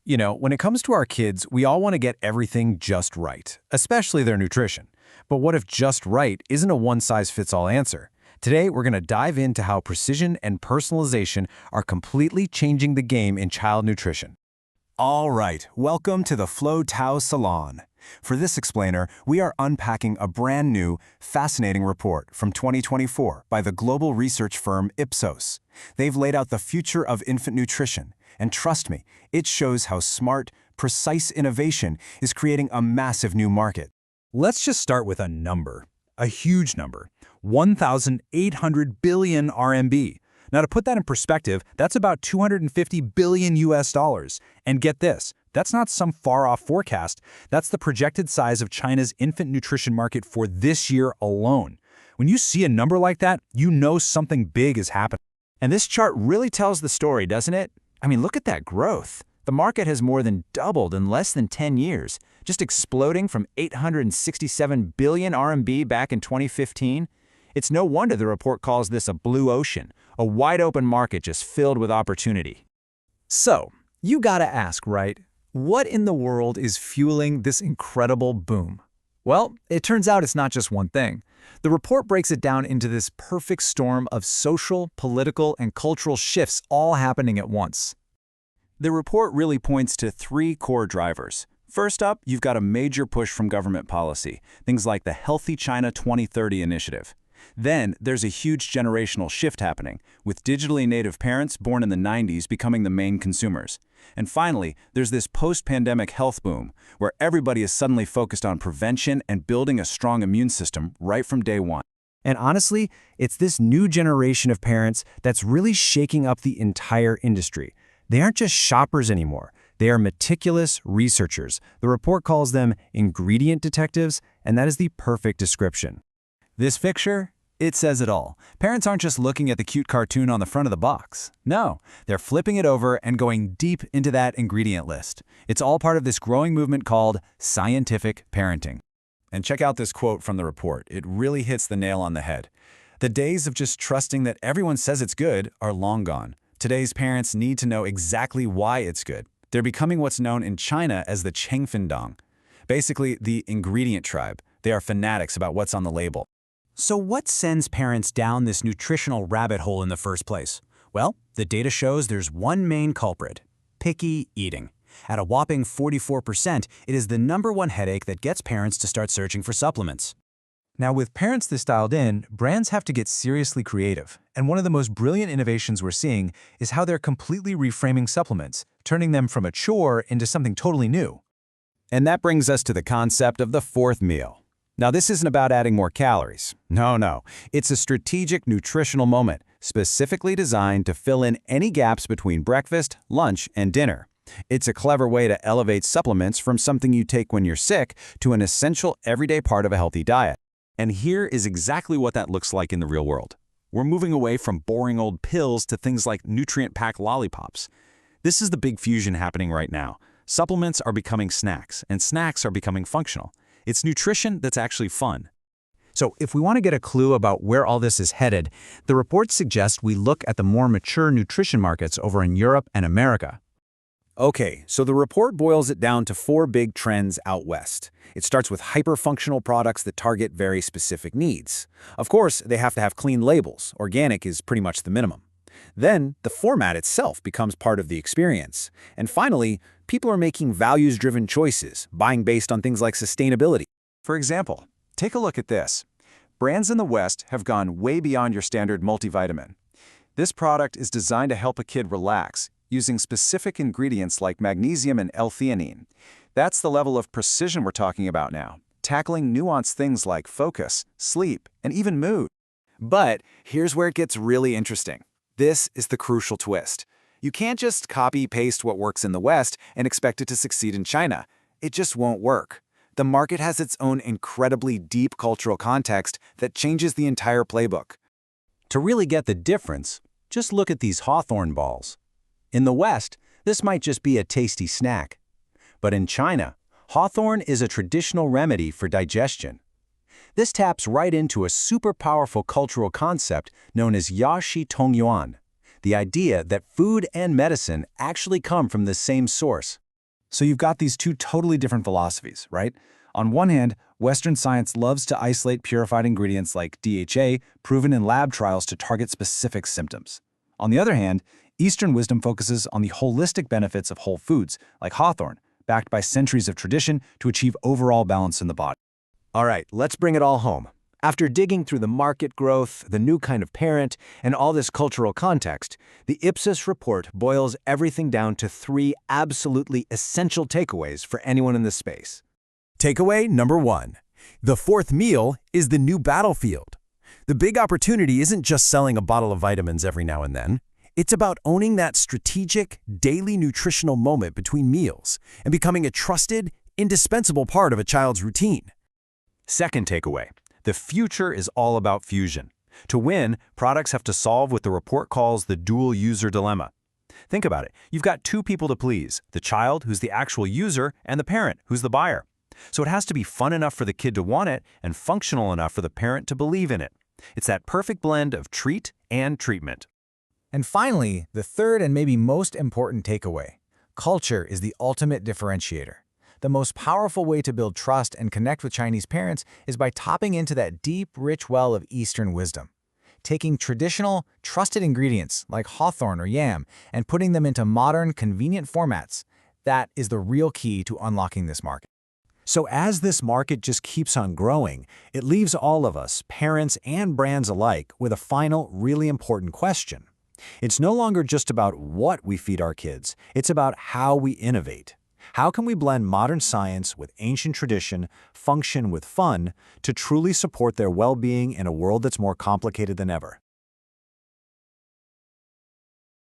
You know, when it comes to our kids, we all want to get everything just right, especially their nutrition. But what if just right isn't a one-size-fits-all answer? Today, we're going to dive into how precision and personalization are completely changing the game in child nutrition. All right, welcome to the Flow Tao Salon. For this explainer, we are unpacking a brand new, fascinating report from 2024 by the global research firm Ipsos. They've laid out the future of infant nutrition, and trust me, it shows how smart, precise innovation is creating a massive new market. Let's just start with a number, a huge number, 1,800 billion RMB. Now, to put that in perspective, that's about 250 billion US dollars. And get this, that's not some far-off forecast. That's the projected size of China's infant nutrition market for this year alone. When you see a number like that, you know something big is happening. And this chart really tells the story, doesn't it? I mean, look at that growth. The market has more than doubled in less than 10 years, just exploding from 867 billion RMB back in 2015. It's no wonder the report calls this a blue ocean, a wide-open market just filled with opportunity. So, you gotta ask, right? What in the world is fueling this incredible boom? Well, it turns out it's not just one thing. The report breaks it down into this perfect storm of social, political, and cultural shifts all happening at once. The report really points to three core drivers. First up, you've got a major push from government policy, things like the Healthy China 2030 initiative. Then, there's a huge generational shift happening, with digitally native parents born in the 90s becoming the main consumers. And finally, there's this post-pandemic health boom, where everybody is suddenly focused on prevention and building a strong immune system right from day one. And honestly, it's this new generation of parents that's really shaking up the entire industry. They aren't just shoppers anymore. They are meticulous researchers. The report calls them ingredient detectives, and that is the perfect description. This picture, it says it all. Parents aren't just looking at the cute cartoon on the front of the box. No, they're flipping it over and going deep into that ingredient list. It's all part of this growing movement called scientific parenting. And check out this quote from the report. It really hits the nail on the head. The days of just trusting that everyone says it's good are long gone. Today's parents need to know exactly why it's good. They're becoming what's known in China as the Chengfindong. Basically, the ingredient tribe. They are fanatics about what's on the label. So what sends parents down this nutritional rabbit hole in the first place? Well, the data shows there's one main culprit: picky eating. At a whopping 44%, it is the #1 headache that gets parents to start searching for supplements. Now, with parents this dialed in, brands have to get seriously creative. And one of the most brilliant innovations we're seeing is how they're completely reframing supplements, turning them from a chore into something totally new. And that brings us to the concept of the fourth meal. Now, this isn't about adding more calories. No. It's a strategic nutritional moment, specifically designed to fill in any gaps between breakfast, lunch, and dinner. It's a clever way to elevate supplements from something you take when you're sick to an essential everyday part of a healthy diet. And here is exactly what that looks like in the real world. We're moving away from boring old pills to things like nutrient-packed lollipops. This is the big fusion happening right now. Supplements are becoming snacks, and snacks are becoming functional. It's nutrition that's actually fun. So if we want to get a clue about where all this is headed, the report suggests we look at the more mature nutrition markets over in Europe and America. Okay, so the report boils it down to four big trends out west. It starts with hyper-functional products that target very specific needs. Of course, they have to have clean labels. Organic is pretty much the minimum. Then, the format itself becomes part of the experience. And finally, people are making values-driven choices, buying based on things like sustainability. For example, take a look at this. Brands in the West have gone way beyond your standard multivitamin. This product is designed to help a kid relax, using specific ingredients like magnesium and L-theanine. That's the level of precision we're talking about now, tackling nuanced things like focus, sleep, and even mood. But here's where it gets really interesting. This is the crucial twist. You can't just copy-paste what works in the West and expect it to succeed in China. It just won't work. The market has its own incredibly deep cultural context that changes the entire playbook. To really get the difference, just look at these hawthorn balls. In the West, this might just be a tasty snack. But in China, hawthorn is a traditional remedy for digestion. This taps right into a super powerful cultural concept known as Yashi Tongyuan, the idea that food and medicine actually come from the same source. So you've got these two totally different philosophies, right? On one hand, Western science loves to isolate purified ingredients like DHA, proven in lab trials to target specific symptoms. On the other hand, Eastern wisdom focuses on the holistic benefits of whole foods, like hawthorn, backed by centuries of tradition to achieve overall balance in the body. All right, let's bring it all home. After digging through the market growth, the new kind of parent, and all this cultural context, the Ipsos report boils everything down to 3 absolutely essential takeaways for anyone in this space. Takeaway number 1. The fourth meal is the new battlefield. The big opportunity isn't just selling a bottle of vitamins every now and then. It's about owning that strategic, daily nutritional moment between meals and becoming a trusted, indispensable part of a child's routine. Second takeaway, the future is all about fusion. To win, products have to solve what the report calls the dual-user dilemma. Think about it. You've got 2 people to please, the child, who's the actual user, and the parent, who's the buyer. So it has to be fun enough for the kid to want it and functional enough for the parent to believe in it. It's that perfect blend of treat and treatment. And finally, the third and maybe most important takeaway. Culture is the ultimate differentiator. The most powerful way to build trust and connect with Chinese parents is by tapping into that deep, rich well of Eastern wisdom. Taking traditional, trusted ingredients like hawthorn or yam and putting them into modern, convenient formats. That is the real key to unlocking this market. So as this market just keeps on growing, it leaves all of us, parents and brands alike, with a final, really important question. It's no longer just about what we feed our kids, it's about how we innovate. How can we blend modern science with ancient tradition, function with fun, to truly support their well-being in a world that's more complicated than ever?